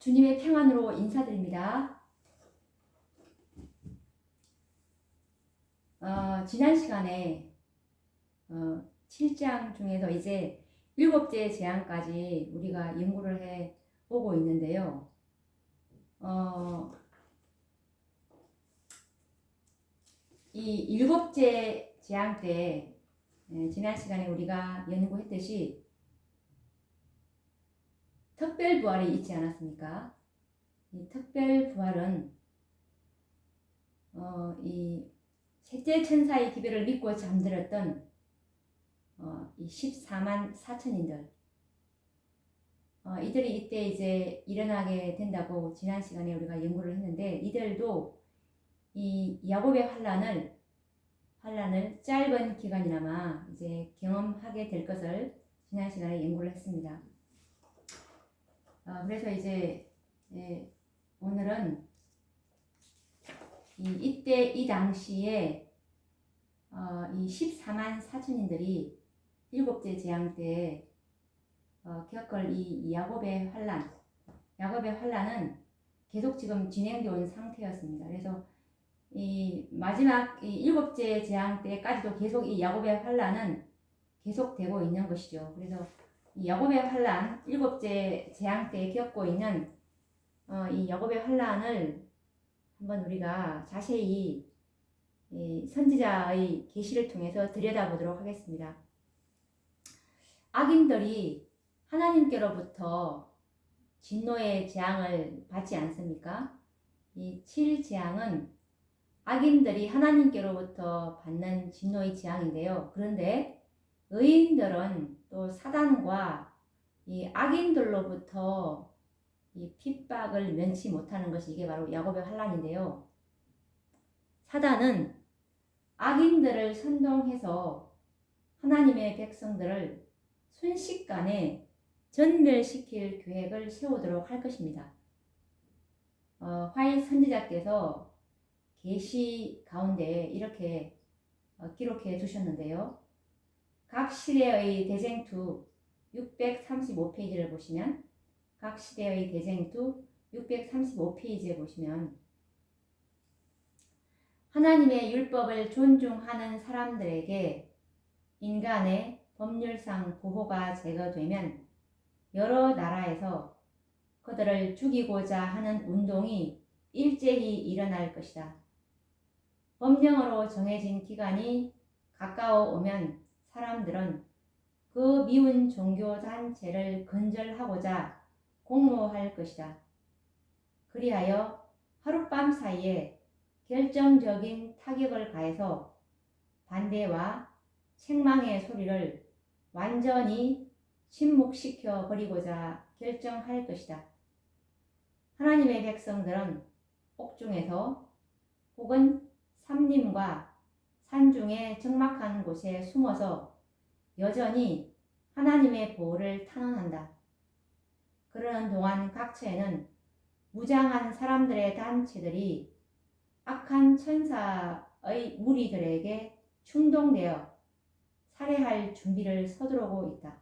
주님의 평안으로 인사드립니다. 지난 시간에 7장 중에서 이제 7째 재앙까지 우리가 연구를 해 오고 있는데요. 이 7째 재앙 때 지난 시간에 우리가 연구했듯이 특별 부활이 있지 않았습니까? 이 특별 부활은 이 셋째 천사의 기별을 믿고 잠들었던 이 14만 4천인들 이들이 이때 이제 일어나게 된다고 지난 시간에 우리가 연구를 했는데, 이들도 이 야곱의 환란을 짧은 기간이나마 이제 경험하게 될 것을 지난 시간에 연구를 했습니다. 그래서 이제 오늘은 이때 이 당시에 이 14만 4천인들이 7째 재앙 때 겪을 이 야곱의 환란은 계속 지금 진행되어 온 상태였습니다. 그래서 이 마지막 이 7째 재앙 때까지도 계속 이 야곱의 환란은 계속되고 있는 것이죠. 그래서 이 야곱의 환란, 7째 재앙 때 겪고 있는 이 야곱의 환란을 한번 우리가 자세히 이 선지자의 계시를 통해서 들여다보도록 하겠습니다. 악인들이 하나님께로부터 진노의 재앙을 받지 않습니까? 이 7재앙은 악인들이 하나님께로부터 받는 진노의 재앙인데요. 그런데 의인들은 또 사단과 이 악인들로부터 이 핍박을 면치 못하는 것이 이게 바로 야곱의 환란인데요. 사단은 악인들을 선동해서 하나님의 백성들을 순식간에 전멸시킬 계획을 세우도록 할 것입니다. 화이 선지자께서 계시 가운데 이렇게 기록해 두셨는데요. 각 시대의 대쟁투 635페이지를 보시면, 각 시대의 대쟁투 635페이지에 보시면 하나님의 율법을 존중하는 사람들에게 인간의 법률상 보호가 제거되면 여러 나라에서 그들을 죽이고자 하는 운동이 일제히 일어날 것이다. 법령으로 정해진 기간이 가까워 오면 사람들은 그 미운 종교 단체를 근절하고자 공모할 것이다. 그리하여 하룻밤 사이에 결정적인 타격을 가해서 반대와 책망의 소리를 완전히 침묵시켜 버리고자 결정할 것이다. 하나님의 백성들은 옥중에서 혹은 삼림과 산중의 적막한 곳에 숨어서 여전히 하나님의 보호를 탄원한다. 그러는 동안 각처에는 무장한 사람들의 단체들이 악한 천사의 무리들에게 충동되어 살해할 준비를 서두르고 있다.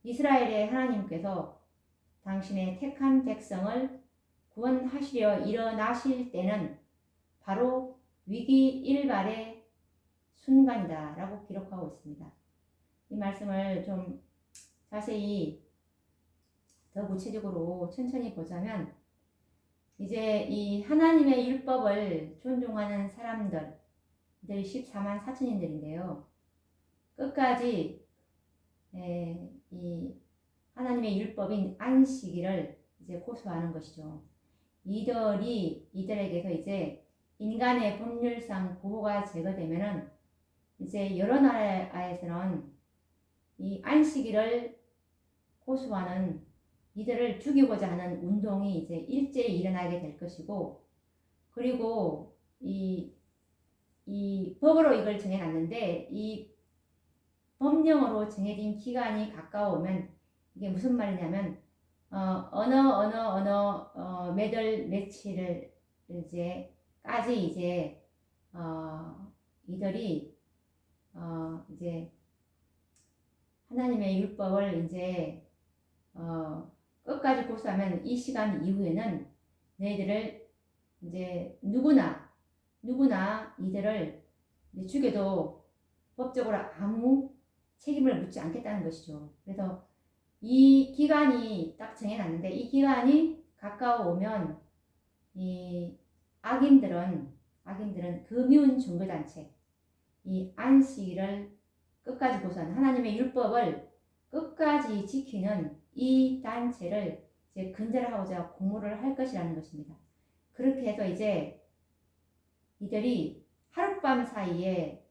이스라엘의 하나님께서 당신의 택한 백성을 구원하시려 일어나실 때는 바로 위기 일발의 순간이다 라고 기록하고 있습니다. 이 말씀을 좀 자세히 더 구체적으로 천천히 보자면, 이제 이 하나님의 율법을 존중하는 사람들이 14만 4천인들인데요. 끝까지 이 하나님의 율법인 안식일을 이제 고수하는 것이죠. 이들에게서 이제 인간의 법률상 보호가 제거되면은 이제 여러 나라에서는 이 안식일을 고수하는 이들을 죽이고자 하는 운동이 이제 일제히 일어나게 될 것이고, 그리고 이 법으로 이걸 정해놨는데 이 법령으로 정해진 기간이 가까우면 이게 무슨 말이냐면 어느 매달 며칠을 이제까지 이제 이들이 이제 하나님의 율법을 이제 끝까지 고수하면 이 시간 이후에는 너희들을 이제 누구나 이들을 이제 죽여도 법적으로 아무 책임을 묻지 않겠다는 것이죠. 그래서 이 기간이 딱 정해놨는데 이 기간이 가까워오면 이 악인들은 금윤 종교단체 이 안식일을 끝까지 고수하는 하나님의 율법을 끝까지 지키는 이 단체를 이제 근절하고자 공모를 할 것이라는 것입니다. 그렇게 해서 이제 이들이 하룻밤 사이에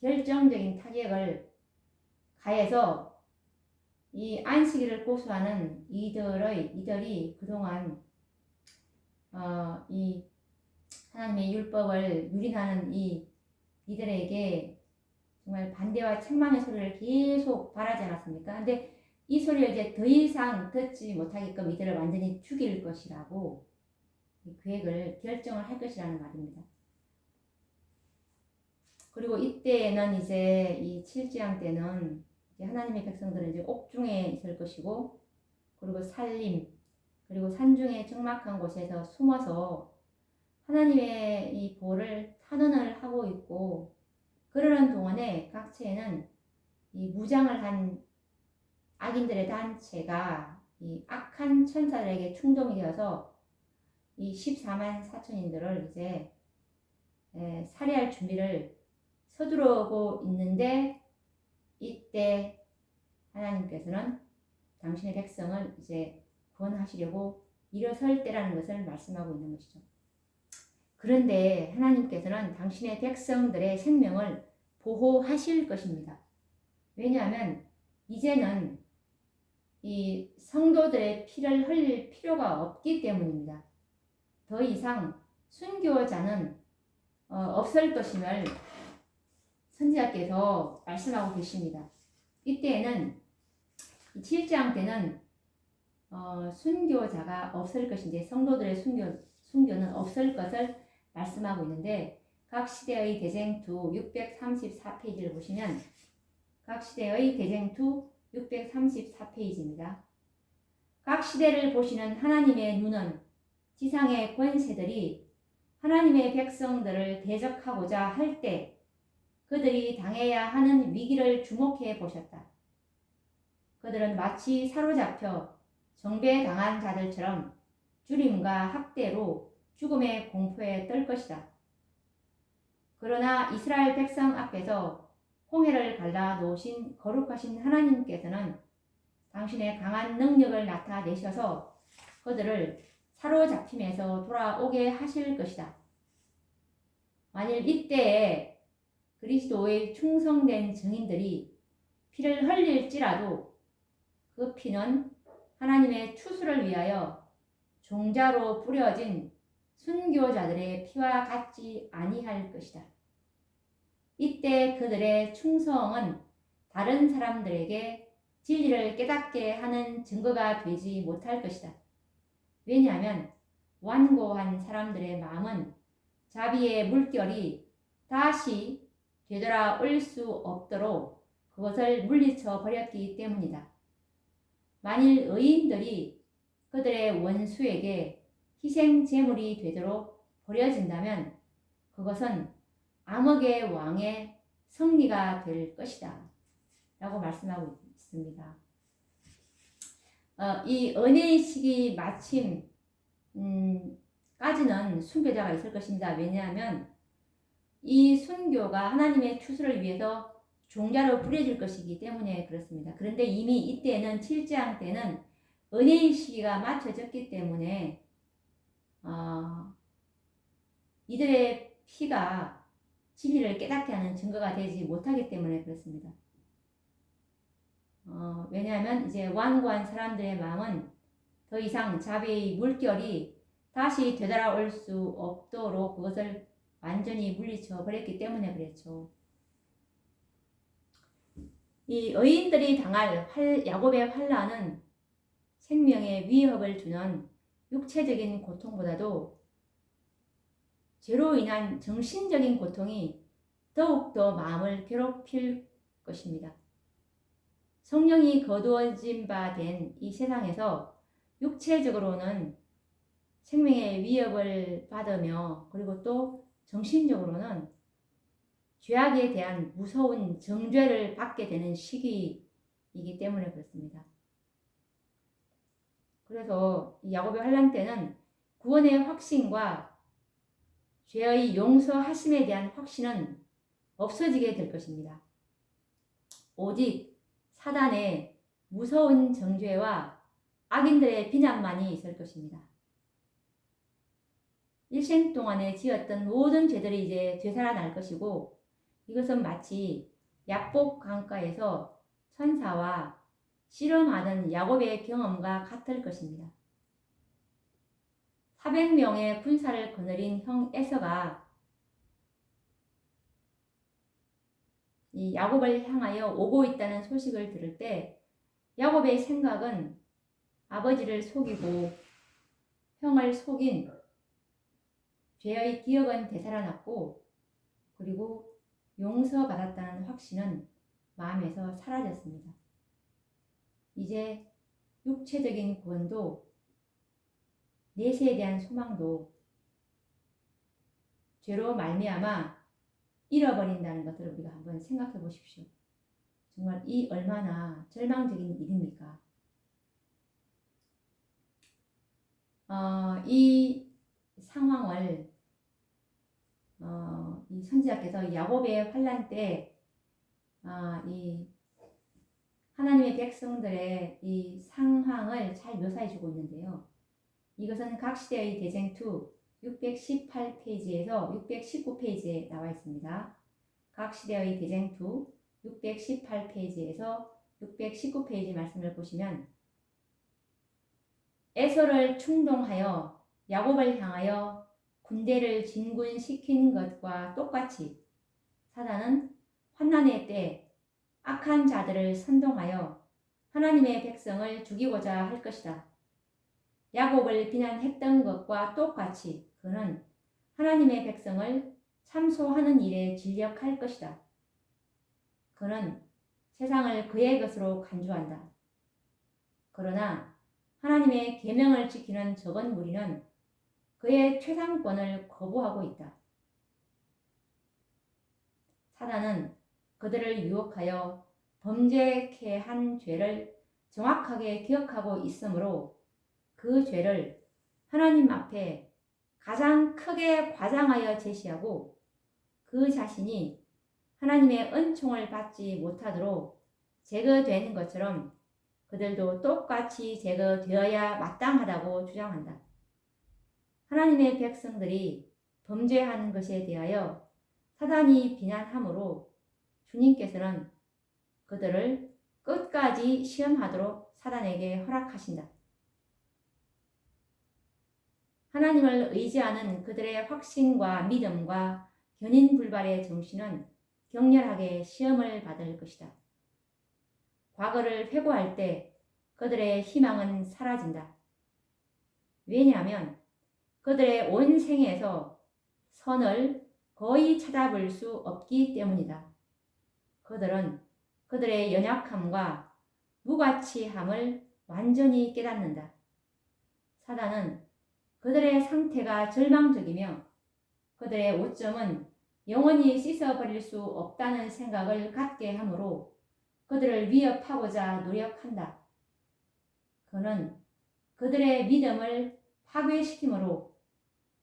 결정적인 타격을 가해서 이 안식일을 고수하는 이들이 그동안 이 하나님의 율법을 유린하는 이들에게 정말 반대와 책망의 소리를 계속 바라지 않았습니까? 근데 이 소리를 이제 더 이상 듣지 못하게끔 이들을 완전히 죽일 것이라고 계획을 결정을 할 것이라는 말입니다. 그리고 이때는 이제 이 7재앙 때는 이제 하나님의 백성들은 이제 옥중에 있을 것이고, 그리고 산림, 그리고 산중의 적막한 곳에서 숨어서 하나님의 이 보를 탄원을 하고 있고, 그러는 동안에 각처에는 이 무장을 한 악인들의 단체가 이 악한 천사들에게 충동이 되어서 이 14만 4천인들을 이제 살해할 준비를 서두르고 있는데, 이때 하나님께서는 당신의 백성을 이제 구원하시려고 일어설 때라는 것을 말씀하고 있는 것이죠. 그런데 하나님께서는 당신의 백성들의 생명을 보호하실 것입니다. 왜냐하면 이제는 이 성도들의 피를 흘릴 필요가 없기 때문입니다. 더 이상 순교자는 없을 것임을 선지자께서 말씀하고 계십니다. 이때에는 7장 때는 순교자가 없을 것인데, 성도들의 순교는 없을 것을 말씀하고 있는데, 각 시대의 대쟁투 634페이지를 보시면 각 시대의 대쟁투 634페이지입니다. 각 시대를 보시는 하나님의 눈은 지상의 권세들이 하나님의 백성들을 대적하고자 할 때 그들이 당해야 하는 위기를 주목해 보셨다. 그들은 마치 사로잡혀 정배당한 자들처럼 죽임과 학대로 죽음의 공포에 떨 것이다. 그러나 이스라엘 백성 앞에서 홍해를 갈라 놓으신 거룩하신 하나님께서는 당신의 강한 능력을 나타내셔서 그들을 사로잡힘에서 돌아오게 하실 것이다. 만일 이때에 그리스도의 충성된 증인들이 피를 흘릴지라도 그 피는 하나님의 추수를 위하여 종자로 뿌려진 순교자들의 피와 같지 아니할 것이다. 이때 그들의 충성은 다른 사람들에게 진리를 깨닫게 하는 증거가 되지 못할 것이다. 왜냐하면 완고한 사람들의 마음은 자비의 물결이 다시 되돌아올 수 없도록 그것을 물리쳐 버렸기 때문이다. 만일 의인들이 그들의 원수에게 희생 제물이 되도록 버려진다면 그것은 암흑의 왕의 승리가 될 것이다 라고 말씀하고 있습니다. 이 은혜의 시기 마침 까지는 순교자가 있을 것입니다. 왜냐하면 이 순교가 하나님의 추수를 위해서 종자로 뿌려질 것이기 때문에 그렇습니다. 그런데 이미 이때는 7장 때는 은혜의 시기가 맞춰졌기 때문에 이들의 피가 진리를 깨닫게 하는 증거가 되지 못하기 때문에 그렇습니다. 왜냐하면 이제 완고한 사람들의 마음은 더 이상 자비의 물결이 다시 되돌아올 수 없도록 그것을 완전히 물리쳐 버렸기 때문에 그랬죠. 이 의인들이 당할 야곱의 환난은 생명에 위협을 주는 육체적인 고통보다도 죄로 인한 정신적인 고통이 더욱더 마음을 괴롭힐 것입니다. 성령이 거두어진 바 된 이 세상에서 육체적으로는 생명의 위협을 받으며 그리고 또 정신적으로는 죄악에 대한 무서운 정죄를 받게 되는 시기이기 때문에 그렇습니다. 그래서 이 야곱의 환난 때는 구원의 확신과 죄의 용서하심에 대한 확신은 없어지게 될 것입니다. 오직 사단의 무서운 정죄와 악인들의 비난만이 있을 것입니다. 일생 동안에 지었던 모든 죄들이 이제 되살아날 것이고 이것은 마치 약복 강가에서 천사와 씨름하는 야곱의 경험과 같을 것입니다. 400명의 군사를 거느린 형 에서가 이 야곱을 향하여 오고 있다는 소식을 들을 때 야곱의 생각은 아버지를 속이고 형을 속인 죄의 기억은 되살아났고 그리고 용서받았다는 확신은 마음에서 사라졌습니다. 이제 육체적인 구원도 내세에 대한 소망도 죄로 말미암아 잃어버린다는 것을 우리가 한번 생각해 보십시오. 정말 이 얼마나 절망적인 일입니까? 이 상황을 이 선지자께서 야곱의 환난 때 이 하나님의 백성들의 이 상황을 잘 묘사해 주고 있는데요. 이것은 각 시대의 대쟁투 618페이지에서 619페이지에 나와 있습니다. 각 시대의 대쟁투 618페이지에서 619페이지 말씀을 보시면 에서를 충동하여 야곱을 향하여 군대를 진군시킨 것과 똑같이 사단은 환난의 때 악한 자들을 선동하여 하나님의 백성을 죽이고자 할 것이다. 야곱을 비난했던 것과 똑같이 그는 하나님의 백성을 참소하는 일에 진력할 것이다. 그는 세상을 그의 것으로 간주한다. 그러나 하나님의 계명을 지키는 적은 무리는 그의 최상권을 거부하고 있다. 사단은 그들을 유혹하여 범죄케 한 죄를 정확하게 기억하고 있으므로 그 죄를 하나님 앞에 가장 크게 과장하여 제시하고 그 자신이 하나님의 은총을 받지 못하도록 제거되는 것처럼 그들도 똑같이 제거되어야 마땅하다고 주장한다. 하나님의 백성들이 범죄한 것에 대하여 사단이 비난하므로 주님께서는 그들을 끝까지 시험하도록 사단에게 허락하신다. 하나님을 의지하는 그들의 확신과 믿음과 견인불발의 정신은 격렬하게 시험을 받을 것이다. 과거를 회고할 때 그들의 희망은 사라진다. 왜냐하면 그들의 온 생에서 선을 거의 찾아볼 수 없기 때문이다. 그들은 그들의 연약함과 무가치함을 완전히 깨닫는다. 사단은 그들의 상태가 절망적이며 그들의 오점은 영원히 씻어버릴 수 없다는 생각을 갖게 하므로 그들을 위협하고자 노력한다. 그는 그들의 믿음을 파괴시키므로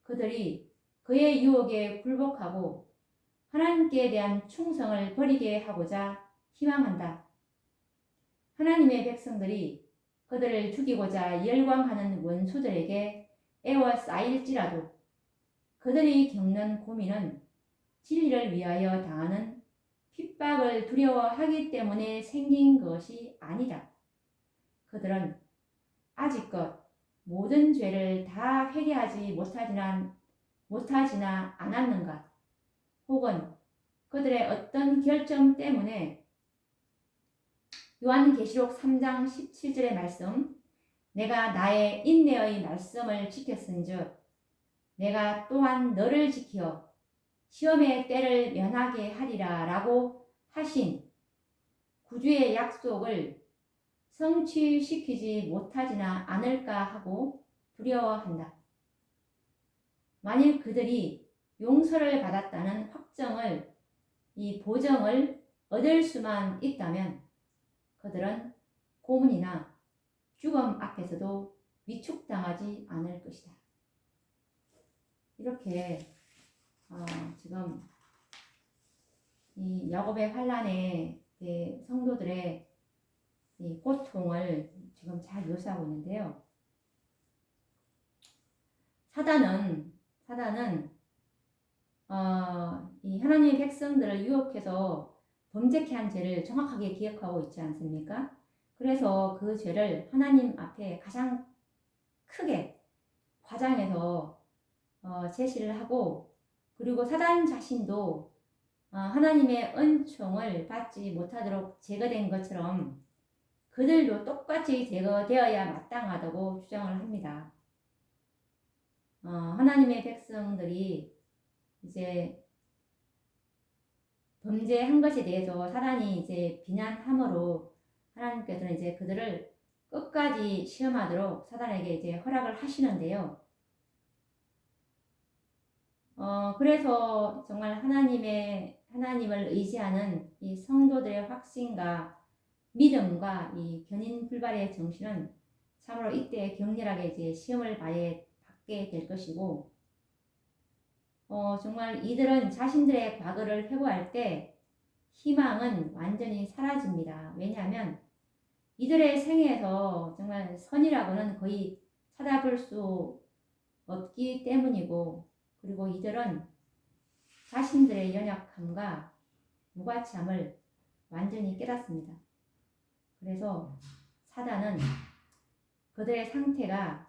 그들이 그의 유혹에 굴복하고 하나님께 대한 충성을 버리게 하고자 희망한다. 하나님의 백성들이 그들을 죽이고자 열광하는 원수들에게 애워싸일지라도 그들이 겪는 고민은 진리를 위하여 당하는 핍박을 두려워하기 때문에 생긴 것이 아니다. 그들은 아직껏 모든 죄를 다 회개하지 못하지나 않았는가? 혹은 그들의 어떤 결점 때문에 요한계시록 3장 17절의 말씀 내가 나의 인내의 말씀을 지켰은즉 내가 또한 너를 지켜 시험의 때를 면하게 하리라 라고 하신 구주의 약속을 성취시키지 못하지나 않을까 하고 두려워한다. 만일 그들이 용서를 받았다는 확정을, 이 보정을 얻을 수만 있다면 그들은 고문이나 죽음 앞에서도 위축당하지 않을 것이다. 이렇게 지금 이 야곱의 환란에 성도들의 이 고통을 지금 잘 묘사하고 있는데요. 사단은 이 하나님의 백성들을 유혹해서 범죄케 한 죄를 정확하게 기억하고 있지 않습니까? 그래서 그 죄를 하나님 앞에 가장 크게 과장해서 제시를 하고, 그리고 사단 자신도 하나님의 은총을 받지 못하도록 제거된 것처럼 그들도 똑같이 제거되어야 마땅하다고 주장을 합니다. 하나님의 백성들이 이제 범죄한 것에 대해서 사단이 이제 비난함으로 하나님께서는 이제 그들을 끝까지 시험하도록 사단에게 이제 허락을 하시는데요. 그래서 정말 하나님을 의지하는 이 성도들의 확신과 믿음과 이 견인 불발의 정신은 참으로 이때 격렬하게 이제 시험을 받게 될 것이고, 정말 이들은 자신들의 과거를 회고할 때 희망은 완전히 사라집니다. 왜냐하면 이들의 생애에서 정말 선이라고는 거의 찾아볼 수 없기 때문이고, 그리고 이들은 자신들의 연약함과 무가치함을 완전히 깨닫습니다. 그래서 사단은 그들의 상태가